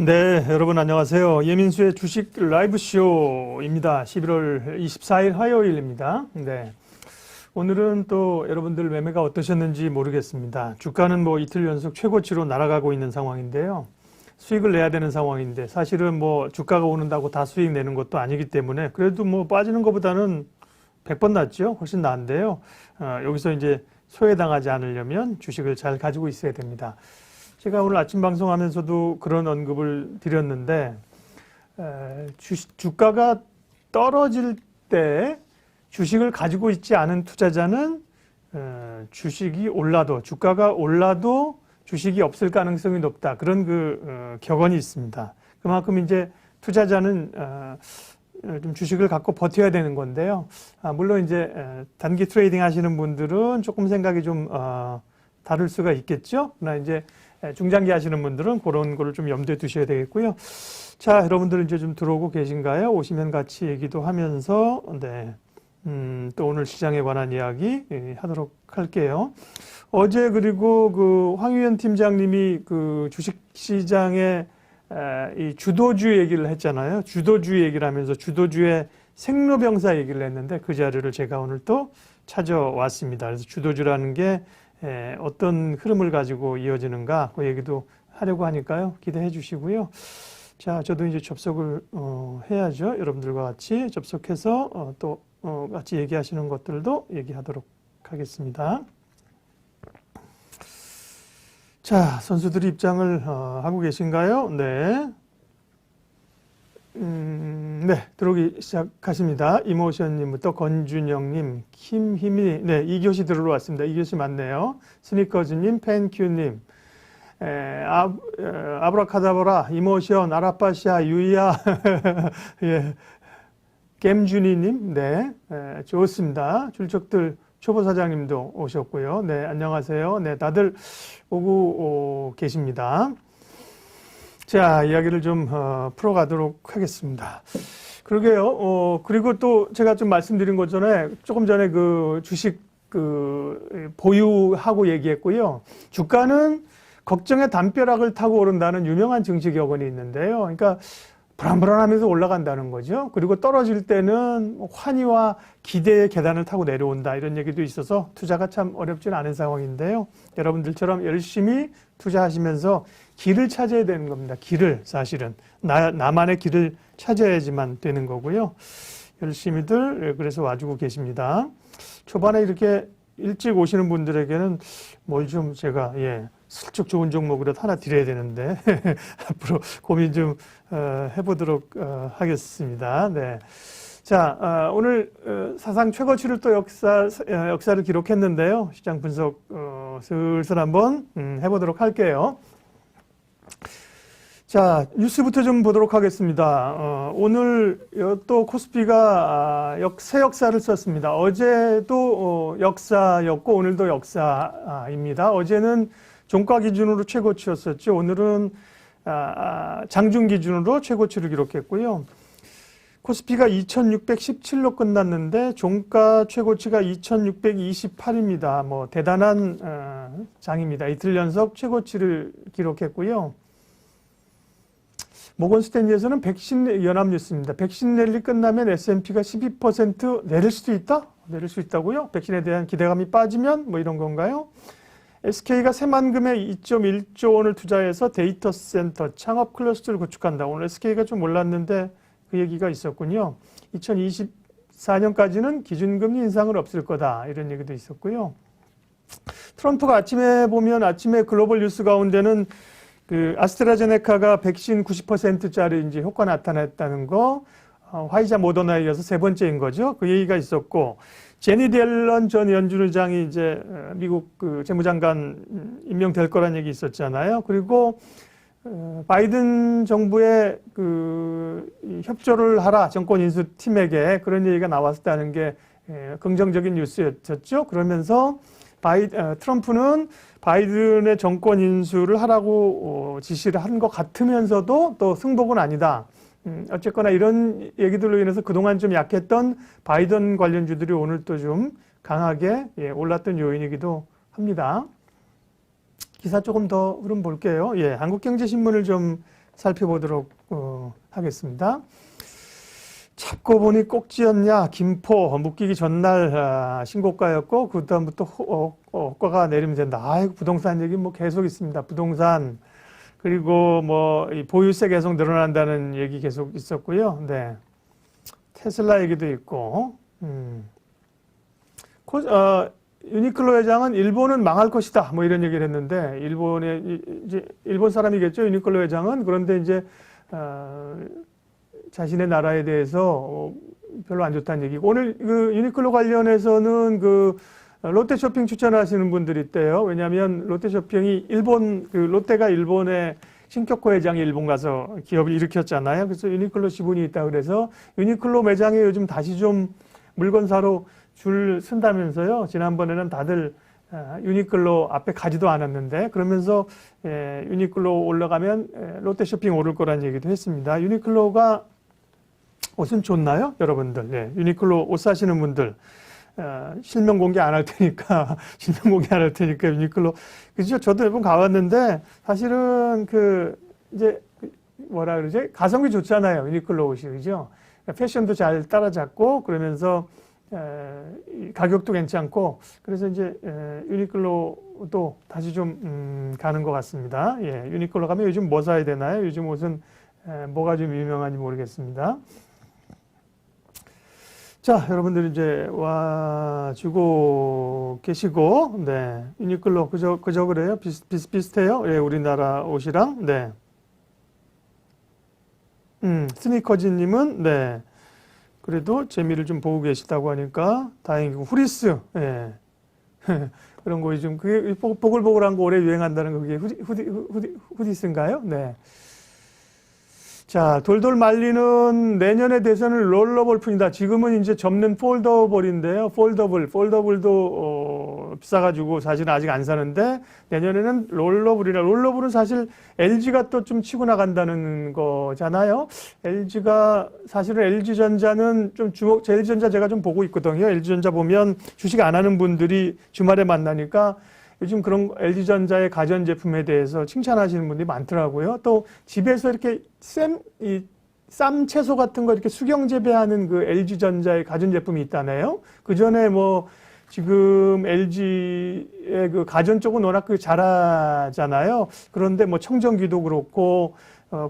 네, 여러분 안녕하세요. 예민수의 주식 라이브 쇼입니다. 11월 24일 화요일입니다. 네. 오늘은 또 여러분들 매매가 어떠셨는지 모르겠습니다. 주가는 뭐 이틀 연속 최고치로 날아가고 있는 상황인데요. 수익을 내야 되는 상황인데 사실은 뭐 주가가 오른다고 다 수익 내는 것도 아니기 때문에 그래도 뭐 빠지는 것보다는 100번 낫죠. 훨씬 나은데요. 여기서 이제 소외당하지 않으려면 주식을 잘 가지고 있어야 됩니다. 제가 오늘 아침 방송하면서도 그런 언급을 드렸는데 주가가 떨어질 때 주식을 가지고 있지 않은 투자자는 주식이 올라도 주가가 올라도 주식이 없을 가능성이 높다. 그런 격언이 있습니다. 그만큼 이제 투자자는 좀 주식을 갖고 버텨야 되는 건데요. 물론 이제 단기 트레이딩 하시는 분들은 조금 생각이 좀 다를 수가 있겠죠. 그러나 이제 중장기 하시는 분들은 그런 거를 좀 염두에 두셔야 되겠고요. 자, 여러분들 이제 좀 들어오고 계신가요? 오시면 같이 얘기도 하면서, 네. 또 오늘 시장에 관한 이야기 하도록 할게요. 어제 그리고 그 황유현 팀장님이 그 주식시장에 이 주도주 얘기를 했잖아요. 주도주 얘기를 하면서 주도주의 생로병사 얘기를 했는데 그 자료를 제가 오늘 또 찾아왔습니다. 그래서 주도주라는 게 어떤 흐름을 가지고 이어지는가 그 얘기도 하려고 하니까요. 기대해 주시고요. 자, 저도 이제 접속을 해야죠. 여러분들과 같이 접속해서 또 같이 얘기하시는 것들도 얘기하도록 하겠습니다. 자, 선수들이 입장을 하고 계신가요? 네. 네, 들어오기 시작하십니다. 이모션님부터 건준영님, 김희미, 네, 2교시 들어왔습니다. 2교시 맞네요. 스니커즈님, 팬큐님, 아브라카다브라, 이모션, 아라파샤, 유이야, 예, 겜준이님, 네, 좋습니다. 출석들 초보사장님도 오셨고요. 네, 안녕하세요. 네, 다들 오고 계십니다. 자, 이야기를 좀 풀어가도록 하겠습니다. 그러게요. 그리고 또 제가 좀 말씀드린 것 전에 조금 전에 그 주식 보유하고 얘기했고요. 주가는 걱정의 담벼락을 타고 오른다는 유명한 증시 격언이 있는데요. 그러니까 불안불안하면서 올라간다는 거죠. 그리고 떨어질 때는 환희와 기대의 계단을 타고 내려온다. 이런 얘기도 있어서 투자가 참 어렵지는 않은 상황인데요. 여러분들처럼 열심히 투자하시면서 길을 찾아야 되는 겁니다. 길을 사실은. 나만의 길을 찾아야지만 되는 거고요. 열심히들 그래서 와주고 계십니다. 초반에 이렇게 일찍 오시는 분들에게는 뭘 좀 제가 슬쩍 좋은 종목이라도 하나 드려야 되는데 앞으로 고민 좀 해보도록 하겠습니다. 네. 자, 오늘 사상 최고치를 또 역사를 기록했는데요. 시장 분석 슬슬 한번 해보도록 할게요. 자, 뉴스부터 좀 보도록 하겠습니다. 오늘 또 코스피가 새 역사를 썼습니다. 어제도 역사였고 오늘도 역사입니다. 어제는 종가 기준으로 최고치였었죠. 오늘은 장중 기준으로 최고치를 기록했고요. 코스피가 2617로 끝났는데 종가 최고치가 2628입니다. 뭐 대단한 장입니다. 이틀 연속 최고치를 기록했고요. 모건 스탠리에서는 백신 연합뉴스입니다. 백신 랠리 끝나면 S&P가 12% 내릴 수도 있다? 내릴 수 있다고요? 백신에 대한 기대감이 빠지면 뭐 이런 건가요? SK가 새만금에 2.1조 원을 투자해서 데이터 센터 창업 클러스터를 구축한다. 오늘 SK가 좀 올랐는데 그 얘기가 있었군요. 2024년까지는 기준금리 인상을 없을 거다. 이런 얘기도 있었고요. 트럼프가 아침에 글로벌 뉴스 가운데는 그 아스트라제네카가 백신 90%짜리 이제 효과 나타났다는 거, 화이자 모더나에 이어서 세 번째인 거죠. 그 얘기가 있었고, 제니 델런 전 연준 의장이 이제 미국 그 재무장관 임명될 거란 얘기 있었잖아요. 그리고 바이든 정부의 그 협조를 하라 정권 인수 팀에게 그런 얘기가 나왔다는 게 긍정적인 뉴스였죠. 그러면서 트럼프는 바이든의 정권 인수를 하라고 지시를 한 것 같으면서도 또 승복은 아니다. 어쨌거나 이런 얘기들로 인해서 그동안 좀 약했던 바이든 관련주들이 오늘 또 좀 강하게 올랐던 요인이기도 합니다. 기사 조금 더 흐름 볼게요. 한국경제신문을 좀 살펴보도록 하겠습니다. 잡고 보니 꼭지였냐? 김포 묶이기 전날 신고가였고 그 다음부터 호가가 내리면 된다. 아이고, 부동산 얘기 뭐 계속 있습니다. 부동산 그리고 뭐 보유세 계속 늘어난다는 얘기 계속 있었고요. 네, 테슬라 얘기도 있고. 유니클로 회장은 일본은 망할 것이다. 뭐 이런 얘기를 했는데 이제 일본 사람이겠죠. 유니클로 회장은. 그런데 이제 자신의 나라에 대해서 별로 안 좋다는 얘기고, 오늘 그 유니클로 관련해서는 그 롯데쇼핑 추천하시는 분들이 있대요. 왜냐하면 롯데쇼핑이 롯데가 일본의 신격호 회장이 일본 가서 기업을 일으켰잖아요. 그래서 유니클로 지분이 있다 그래서 유니클로 매장에 요즘 다시 좀 물건 사러 줄 쓴다면서요. 지난번에는 다들 유니클로 앞에 가지도 않았는데, 그러면서 유니클로 올라가면 롯데쇼핑 오를 거란 얘기도 했습니다. 유니클로가 옷은 좋나요? 여러분들. 네, 유니클로 옷 사시는 분들 실명 공개 안 할 테니까 유니클로, 그죠? 저도 몇 번 가봤는데 사실은 뭐라 그러지? 가성비 좋잖아요. 유니클로 옷이, 그죠? 패션도 잘 따라잡고 그러면서 가격도 괜찮고, 그래서 이제 유니클로도 다시 좀 가는 것 같습니다. 예, 유니클로 가면 요즘 뭐 사야 되나요? 요즘 옷은 뭐가 좀 유명한지 모르겠습니다. 자, 여러분들 이제 와주고 계시고, 네, 유니클로 그저 그래요? 비슷비슷해요? 예, 우리나라 옷이랑. 네. 스니커즈님은 네. 그래도 재미를 좀 보고 계시다고 하니까 다행이고, 후리스, 예. 그런 거 요즘 그게 보글보글한 거 오래 유행한다는 거, 그게 후디스인가요? 네. 자, 돌돌 말리는 내년의 대선은 롤러볼 뿐이다. 지금은 이제 접는 폴더볼인데요. 폴더블도 비싸가지고 사실은 아직 안 사는데, 내년에는 롤러볼은 사실 LG가 또 좀 치고 나간다는 거잖아요. 사실은 LG전자는 좀 LG전자 제가 좀 보고 있거든요. LG전자 보면 주식 안 하는 분들이 주말에 만나니까 요즘 그런 LG전자의 가전제품에 대해서 칭찬하시는 분들이 많더라고요. 또 집에서 이렇게 쌈 채소 같은 거 이렇게 수경 재배하는 그 LG전자의 가전제품이 있다네요. 그 전에 뭐 지금 LG의 그 가전 쪽은 워낙 잘하잖아요. 그런데 뭐 청정기도 그렇고,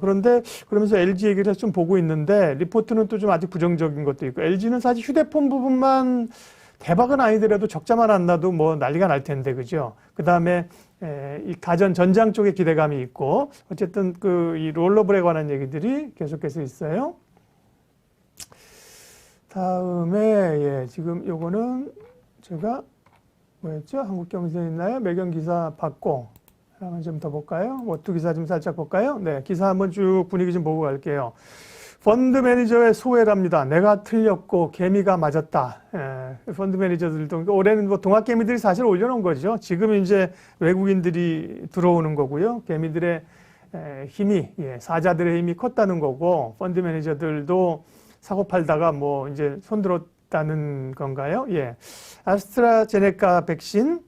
그런데 그러면서 LG 얘기를 해서 좀 보고 있는데, 리포트는 또 좀 아직 부정적인 것도 있고, LG는 사실 휴대폰 부분만 대박은 아니더라도 적자만 안 나도 뭐 난리가 날 텐데, 그죠? 그 다음에 이 가전 전장 쪽에 기대감이 있고, 어쨌든 이 롤러블에 관한 얘기들이 계속해서 있어요. 다음에 지금 요거는 제가 뭐였죠? 한국경제 있나요? 매경 기사 받고 한번 좀 더 볼까요? 워투 기사 좀 살짝 볼까요? 네, 기사 한번 쭉 분위기 좀 보고 갈게요. 펀드 매니저의 소외랍니다. 내가 틀렸고 개미가 맞았다. 펀드 매니저들도 올해는 뭐 동학 개미들이 사실 올려놓은 거죠. 지금 이제 외국인들이 들어오는 거고요. 개미들의 힘이, 사자들의 힘이 컸다는 거고, 펀드 매니저들도 사고 팔다가 뭐 이제 손들었다는 건가요? 예. 아스트라제네카 백신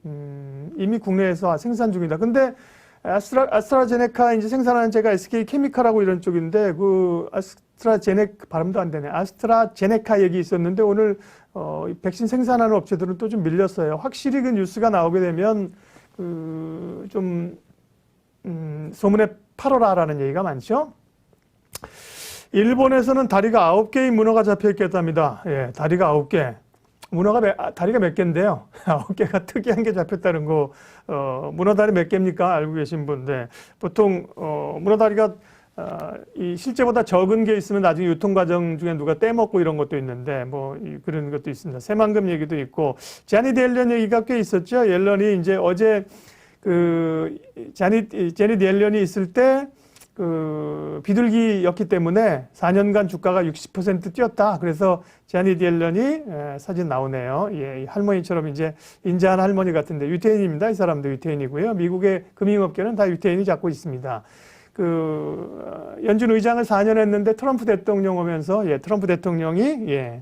이미 국내에서 생산 중이다. 근데 아스트라제네카 이제 생산하는 제가 SK 케미칼하고 이런 쪽인데, 발음도 안 되네. 아스트라제네카 얘기 있었는데, 오늘 백신 생산하는 업체들은 또 좀 밀렸어요. 확실히 그 뉴스가 나오게 되면 소문에 팔어라라는 얘기가 많죠. 일본에서는 다리가 9개의 문어가 잡혀 있겠답니다. 예, 다리가 9개. 다리가 몇 개인데요. 9개가 특이한 게 잡혔다는 거, 문어 다리 몇 개입니까? 알고 계신 분들. 보통, 문어 다리가, 이 실제보다 적은 게 있으면 나중에 유통 과정 중에 누가 떼먹고 이런 것도 있는데, 그런 것도 있습니다. 새만금 얘기도 있고, 자니트 옐런 얘기가 꽤 있었죠. 옐런이 이제 어제 자니트 옐런이 있을 때, 비둘기였기 때문에 4년간 주가가 60% 뛰었다. 그래서 자니트 옐런이 사진 나오네요. 예, 할머니처럼 이제 인자한 할머니 같은데, 유태인입니다. 이 사람도 유태인이고요. 미국의 금융업계는 다 유태인이 잡고 있습니다. 연준 의장을 4년 했는데 트럼프 대통령 오면서, 트럼프 대통령이,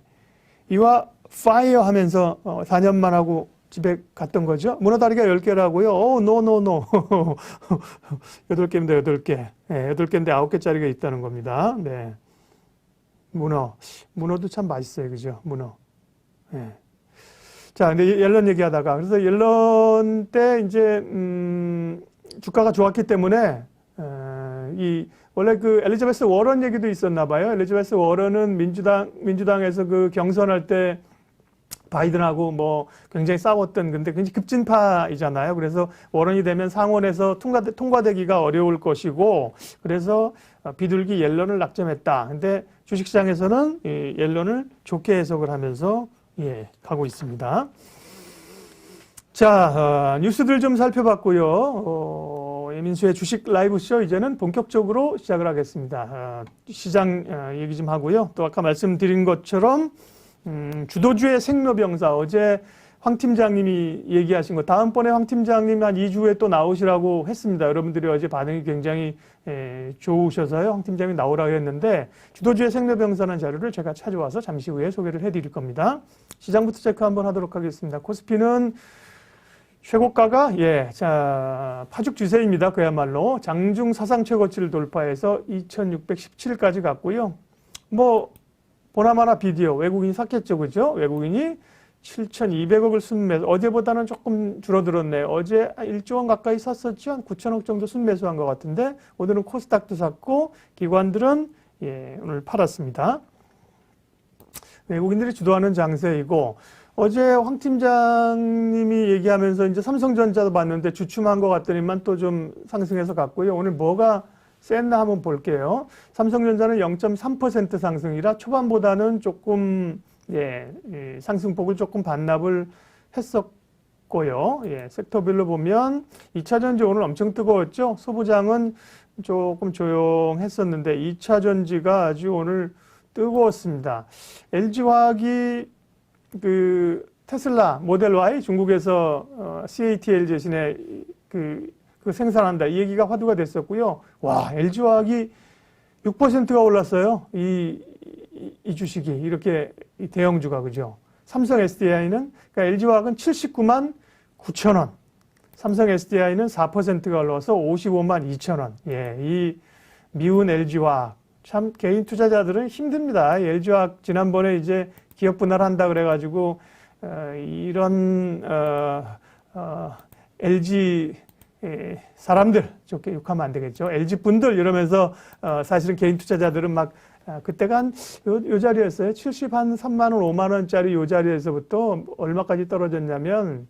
이와 파이어 하면서 4년만 하고 집에 갔던 거죠. 문어 다리가 10개라고요? 노. 8개입니다, 8개. 네, 8개인데 9개짜리가 있다는 겁니다. 네. 문어도 참 맛있어요. 그죠? 문어. 네. 자, 근데 옐런 얘기하다가, 그래서 옐런 때 이제, 주가가 좋았기 때문에, 원래 그 엘리자베스 워런 얘기도 있었나 봐요. 엘리자베스 워런은 민주당에서 그 경선할 때 바이든하고 뭐 굉장히 싸웠던, 근데 굉장히 급진파이잖아요. 그래서 워런이 되면 상원에서 통과되기가 어려울 것이고, 그래서 비둘기 옐런을 낙점했다. 근데 주식시장에서는 이 옐런을 좋게 해석을 하면서 가고 있습니다. 자, 뉴스들 좀 살펴봤고요. 예민수의 주식 라이브쇼 이제는 본격적으로 시작을 하겠습니다. 시장 얘기 좀 하고요. 또 아까 말씀드린 것처럼 주도주의 생로병사, 어제 황 팀장님이 얘기하신 거, 다음번에 황 팀장님 한 2주 후에 또 나오시라고 했습니다. 여러분들이 어제 반응이 굉장히 좋으셔서요. 황 팀장님이 나오라고 했는데, 주도주의 생로병사라는 자료를 제가 찾아와서 잠시 후에 소개를 해드릴 겁니다. 시장부터 체크 한번 하도록 하겠습니다. 코스피는 최고가가 파죽 지세입니다. 그야말로 장중 사상 최고치를 돌파해서 2617까지 갔고요. 뭐 보나마나 비디오 외국인이 샀겠죠, 그죠? 외국인이 7,200억을 순매수, 어제보다는 조금 줄어들었네요. 어제 1조 원 가까이 샀었죠. 한 9천억 정도 순매수한 것 같은데, 오늘은 코스닥도 샀고 기관들은 오늘 팔았습니다. 외국인들이 주도하는 장세이고, 어제 황 팀장님이 얘기하면서 이제 삼성전자도 봤는데 주춤한 것 같더니만 또 좀 상승해서 갔고요. 오늘 뭐가 셌나 한번 볼게요. 삼성전자는 0.3% 상승이라 초반보다는 조금 상승폭을 조금 반납을 했었고요. 섹터별로 보면 2차전지 오늘 엄청 뜨거웠죠. 소부장은 조금 조용했었는데 2차전지가 아주 오늘 뜨거웠습니다. LG화학이 그 테슬라 모델 Y 중국에서 CATL 대신에 그 생산한다, 이 얘기가 화두가 됐었고요. 와, LG화학이 6%가 올랐어요. 이 주식이 이렇게 대형주가, 그죠? 삼성 SDI는, 그러니까 LG화학은 79만 9천 원, 삼성 SDI는 4%가 올라와서 55만 2천 원. 이 미운 LG화학, 참 개인 투자자들은 힘듭니다. LG화학 지난번에 이제 기업 분할한다 그래가지고 이런 LG 사람들, 좋게 욕하면 안 되겠죠. LG 분들 이러면서 사실은 개인 투자자들은 막 그때가 한 요 자리였어요. 73만 원, 5만 원짜리 요 자리에서부터 얼마까지 떨어졌냐면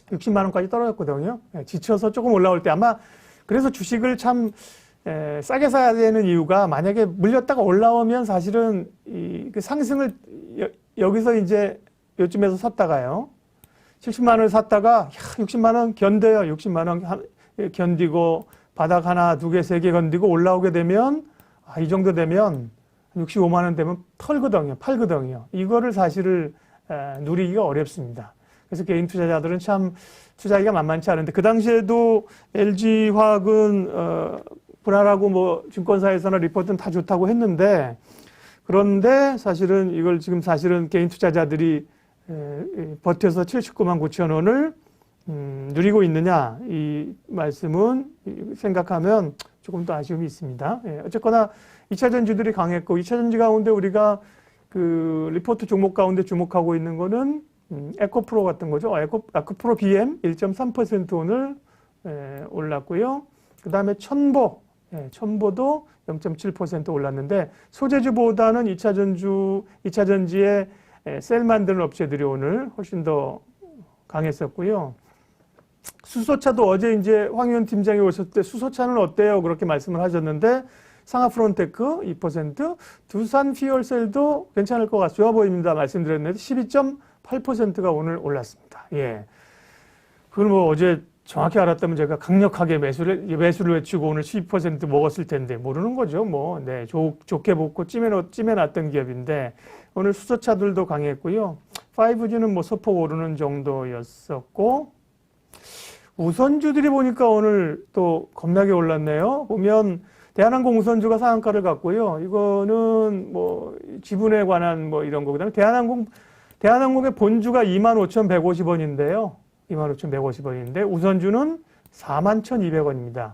60만 원까지 떨어졌거든요. 지쳐서 조금 올라올 때, 아마 그래서 주식을 참 싸게 사야 되는 이유가, 만약에 물렸다가 올라오면 사실은 그 상승을 여기서 이제 요쯤에서 샀다가요, 70만 원을 샀다가 60만 원 견뎌요. 60만 원 견디고 바닥 하나, 두 개, 세 개 견디고 올라오게 되면, 이 정도 되면 65만 원 되면 팔거든요. 이거를 사실을 누리기가 어렵습니다. 그래서 개인 투자자들은 참 투자하기가 만만치 않은데, 그 당시에도 LG화학은 분할하고 뭐 증권사에서나 리포트는 다 좋다고 했는데, 그런데 사실은 이걸 지금 사실은 개인 투자자들이 버텨서 79만 9천 원을 누리고 있느냐, 이 말씀은 생각하면 조금 더 아쉬움이 있습니다. 어쨌거나 2차전지들이 강했고, 2차전지 가운데 우리가 그 리포트 종목 가운데 주목하고 있는 거는 에코프로 같은 거죠. 에코프로 BM 1.3% 오늘 올랐고요. 그 다음에 첨보도 0.7% 올랐는데, 소재주보다는 2차전지의 셀 만드는 업체들이 오늘 훨씬 더 강했었고요. 수소차도 어제 이제 황 의원 팀장이 오셨을 때 수소차는 어때요? 그렇게 말씀을 하셨는데, 상하프론테크 2%, 두산 퓨얼셀도 괜찮을 것 같아, 좋아 보입니다 말씀드렸는데 12.8%가 오늘 올랐습니다. 그걸 뭐 어제 정확히 알았다면 제가 강력하게 매수를 외치고 오늘 12% 먹었을 텐데, 모르는 거죠. 뭐, 좋게 먹고 찜해놨던 기업인데, 오늘 수소차들도 강했고요. 5G는 뭐 소폭 오르는 정도였었고, 우선주들이 보니까 오늘 또 겁나게 올랐네요. 보면 대한항공 우선주가 상한가를 갔고요. 이거는 뭐 지분에 관한 뭐 이런 거, 그다음에 대한항공의 본주가 25,150원인데요. 25,150원인데 우선주는 41,200원입니다.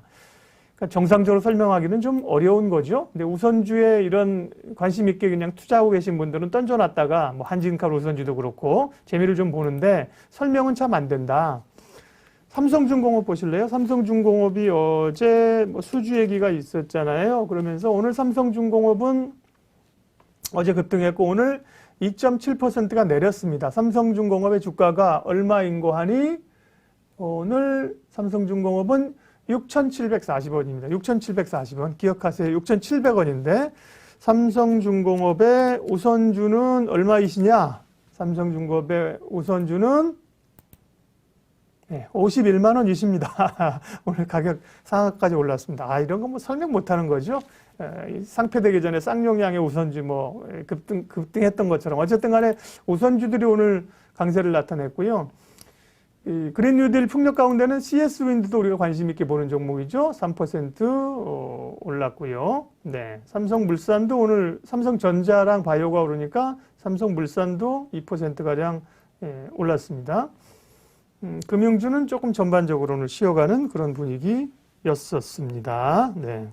그러니까 정상적으로 설명하기는 좀 어려운 거죠. 근데 우선주에 이런 관심 있게 그냥 투자하고 계신 분들은 던져놨다가 뭐 한진칼 우선주도 그렇고 재미를 좀 보는데 설명은 참 안 된다. 삼성중공업 보실래요? 삼성중공업이 어제 뭐 수주 얘기가 있었잖아요. 그러면서 오늘 삼성중공업은 어제 급등했고 오늘 2.7%가 내렸습니다. 삼성중공업의 주가가 얼마인고 하니 오늘 삼성중공업은 6,740원입니다. 6,740원. 기억하세요. 6,700원인데 삼성중공업의 우선주는 얼마이시냐? 삼성중공업의 우선주는 51만 원이십니다. 오늘 가격 상한가까지 올랐습니다. 아, 이런 거 뭐 설명 못 하는 거죠? 상패되기 전에 쌍용양의 우선주 뭐 급등했던 것처럼 어쨌든 간에 우선주들이 오늘 강세를 나타냈고요. 이 그린 뉴딜 풍력 가운데는 CS 윈드도 우리가 관심 있게 보는 종목이죠. 3% 올랐고요. 네, 삼성물산도 오늘 삼성전자랑 바이오가 오르니까 삼성물산도 2%가량 올랐습니다. 금융주는 조금 전반적으로는 쉬어가는 그런 분위기였었습니다. 네.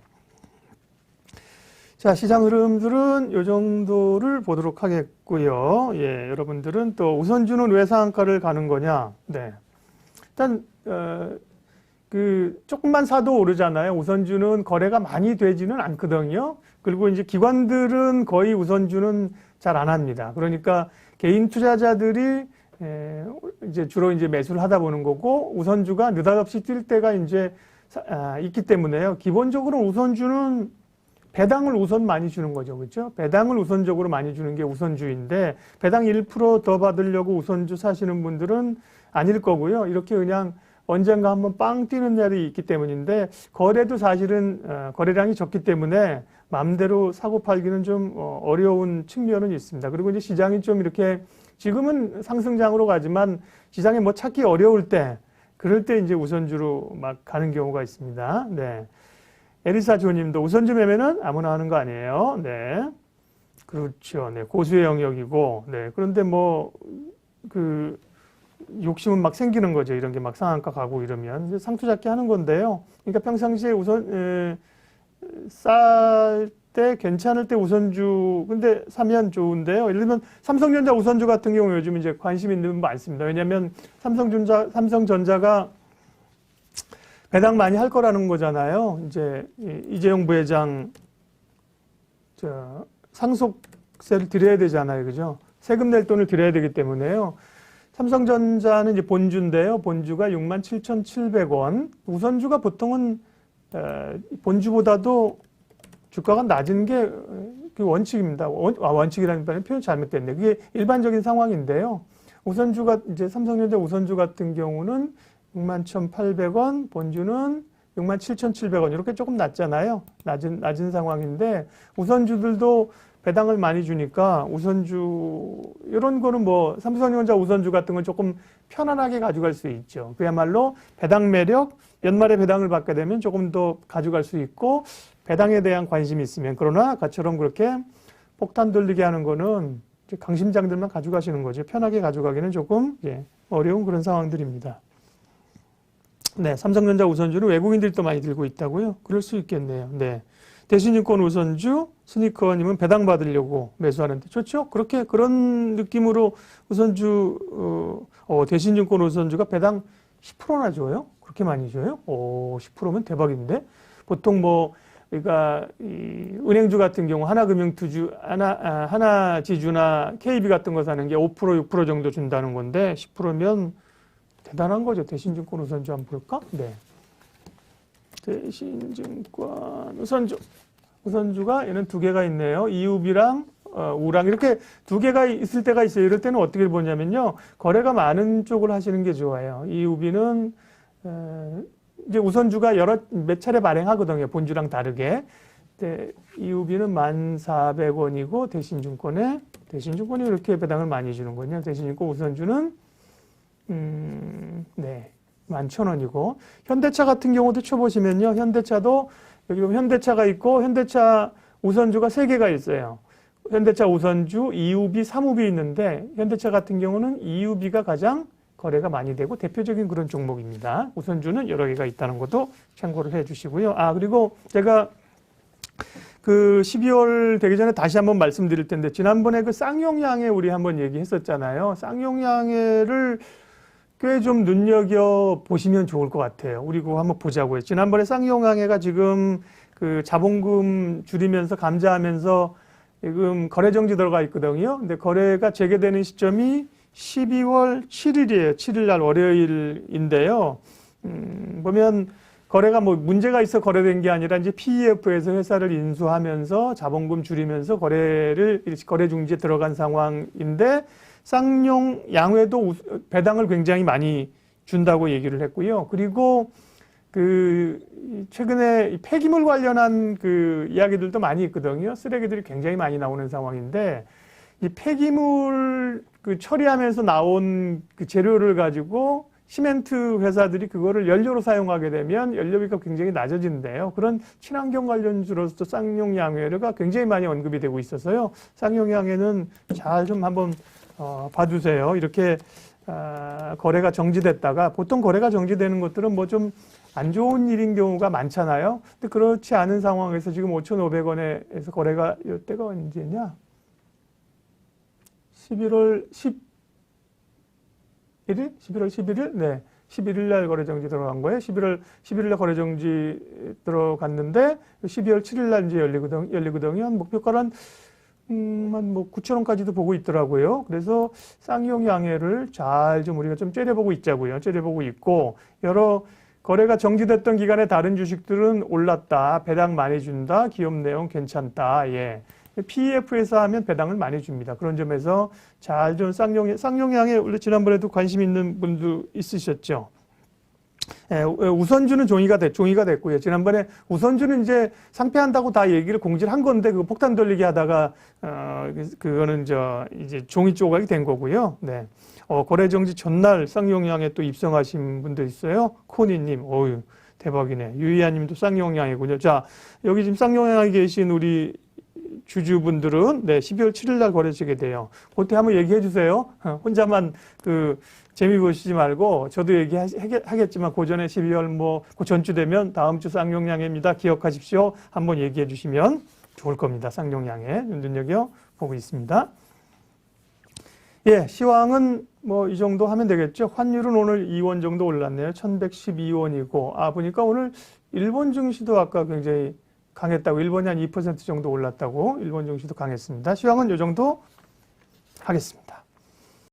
자, 시장 흐름들은 이 정도를 보도록 하겠고요. 예, 여러분들은 또 우선주는 왜 상한가를 가는 거냐? 네. 일단, 조금만 사도 오르잖아요. 우선주는 거래가 많이 되지는 않거든요. 그리고 이제 기관들은 거의 우선주는 잘 안 합니다. 그러니까 개인 투자자들이 이제 주로 이제 매수를 하다 보는 거고 우선주가 느닷없이 뛸 때가 이제 있기 때문에요. 기본적으로 우선주는 배당을 우선 많이 주는 거죠. 그렇죠? 배당을 우선적으로 많이 주는 게 우선주인데 배당 1% 더 받으려고 우선주 사시는 분들은 아닐 거고요. 이렇게 그냥 언젠가 한번 빵 뛰는 날이 있기 때문인데 거래도 사실은 거래량이 적기 때문에 마음대로 사고 팔기는 좀 어려운 측면은 있습니다. 그리고 이제 시장이 좀 이렇게 지금은 상승장으로 가지만 시장에 뭐 찾기 어려울 때 그럴 때 이제 우선주로 막 가는 경우가 있습니다. 네. 에리사 조님도 우선주 매매는 아무나 하는 거 아니에요. 네. 그렇죠. 네. 고수의 영역이고. 네. 그런데 뭐, 욕심은 막 생기는 거죠. 이런 게 막 상한가 가고 이러면. 상투 잡기 하는 건데요. 그러니까 평상시에 우선, 쌀 때 괜찮을 때 우선주, 근데 사면 좋은데요. 예를 들면 삼성전자 우선주 같은 경우 요즘 이제 관심 있는 분 많습니다. 왜냐면 삼성전자가 배당 많이 할 거라는 거잖아요. 이제 이재용 부회장 상속세를 드려야 되잖아요. 그죠? 세금 낼 돈을 드려야 되기 때문에요. 삼성전자는 이제 본주인데요. 본주가 67,700원. 우선주가 보통은 본주보다도 주가가 낮은 게 그 원칙입니다. 원칙이라는 표현 잘못됐네. 그게 일반적인 상황인데요. 우선주가 이제 삼성전자 우선주 같은 경우는 61,800원, 본주는 67,700원 이렇게 조금 낮잖아요. 낮은 상황인데 우선주들도 배당을 많이 주니까 우선주 이런 거는 뭐 삼성전자 우선주 같은 건 조금 편안하게 가져갈 수 있죠. 그야말로 배당 매력, 연말에 배당을 받게 되면 조금 더 가져갈 수 있고 배당에 대한 관심이 있으면 그러나 아까처럼 그렇게 폭탄 돌리게 하는 거는 강심장들만 가져가시는 거죠. 편하게 가져가기는 조금 어려운 그런 상황들입니다. 네, 삼성전자 우선주는 외국인들이 또 많이 들고 있다고요? 그럴 수 있겠네요. 네. 대신증권 우선주, 스니커님은 배당 받으려고 매수하는데 좋죠? 그런 느낌으로 우선주, 대신증권 우선주가 배당 10%나 줘요? 그렇게 많이 줘요? 10%면 대박인데? 보통 그러니까 은행주 같은 경우 하나금융투주, 하나지주나 KB 같은 거 사는 게 5%, 6% 정도 준다는 건데 10%면 대단한 거죠. 대신증권 우선주 한번 볼까? 네. 대신증권 우선주가 얘는 두 개가 있네요. 이우비랑 우랑 이렇게 두 개가 있을 때가 있어요. 이럴 때는 어떻게 보냐면요. 거래가 많은 쪽을 하시는 게 좋아요. 이우비는 이제 우선주가 몇 차례 발행하거든요. 본주랑 다르게. 이우비는 1,400원이고 대신증권이 이렇게 배당을 많이 주는군요. 대신증권 우선주는 네. 11,000원이고 현대차 같은 경우도 쳐보시면요. 현대차도 여기 보면 현대차가 있고 현대차 우선주가 3개가 있어요. 현대차 우선주, 2우비, 3우비 있는데 현대차 같은 경우는 2우비가 가장 거래가 많이 되고 대표적인 그런 종목입니다. 우선주는 여러 개가 있다는 것도 참고를 해 주시고요. 그리고 제가 그 12월 되기 전에 다시 한번 말씀드릴 텐데 지난번에 그 쌍용양해 우리 한번 얘기했었잖아요. 쌍용양해를 꽤 좀 눈여겨 보시면 좋을 것 같아요. 우리 그거 한번 보자고요. 지난번에 쌍용양해가 지금 그 자본금 줄이면서 감자하면서 지금 거래 정지 들어가 있거든요. 근데 거래가 재개되는 시점이 12월 7일이에요. 7일 날 월요일인데요. 보면 거래가 뭐 문제가 있어 거래된 게 아니라 이제 PEF에서 회사를 인수하면서 자본금 줄이면서 거래 중지에 들어간 상황인데 쌍용 양회도 배당을 굉장히 많이 준다고 얘기를 했고요. 그리고 그 최근에 폐기물 관련한 그 이야기들도 많이 있거든요. 쓰레기들이 굉장히 많이 나오는 상황인데 이 폐기물 그 처리하면서 나온 그 재료를 가지고 시멘트 회사들이 그거를 연료로 사용하게 되면 연료비가 굉장히 낮아진대요. 그런 친환경 관련주로서 쌍용양해가 굉장히 많이 언급이 되고 있어서요. 쌍용양해는 잘 좀 한번 봐주세요. 이렇게 거래가 정지됐다가 보통 거래가 정지되는 것들은 뭐 좀 안 좋은 일인 경우가 많잖아요. 근데 그렇지 않은 상황에서 지금 5,500원에서 거래가 이때가 언제냐? 11월 11일? 11월 11일? 네. 11일 날 거래 정지 들어간 거예요. 11일 날 거래 정지 들어갔는데 12월 7일 날 이제 열리거든요. 목표가는 한 뭐 9,000원까지도 보고 있더라고요. 그래서 쌍용양해를 잘 좀 우리가 좀 째려보고 있자고요. 째려보고 있고 여러 거래가 정지됐던 기간에 다른 주식들은 올랐다. 배당 많이 준다. 기업 내용 괜찮다. 예. PEF에서 하면 배당을 많이 줍니다. 그런 점에서 잘 좀 쌍용양해 원래 지난번에도 관심 있는 분도 있으셨죠. 예, 우선주는 종이가 됐고요. 지난번에 우선주는 이제 상폐한다고 다 얘기를 공지를 한 건데 그 폭탄 돌리기 하다가 그거는 이제 종이 조각이 된 거고요. 네. 거래 정지 전날 쌍용양해 또 입성하신 분들 있어요. 코니님, 어유 대박이네. 유희아님도 쌍용양해군요. 자, 여기 지금 쌍용양해 계신 우리 주주분들은 12월 7일 날 거래지게 돼요. 그때 한번 얘기해 주세요. 혼자만 재미 보시지 말고 저도 얘기하겠지만 그 전에 12월 그 전주 되면 다음 주 쌍용양해입니다. 기억하십시오. 한번 얘기해 주시면 좋을 겁니다. 쌍용양해 눈여겨 보고 있습니다. 예, 시황은 이 정도 하면 되겠죠. 환율은 오늘 2원 정도 올랐네요. 1112원이고 보니까 오늘 일본 증시도 아까 굉장히 강했다고, 일본이 한 2% 정도 올랐다고, 일본 증시도 강했습니다. 시황은 이 정도 하겠습니다.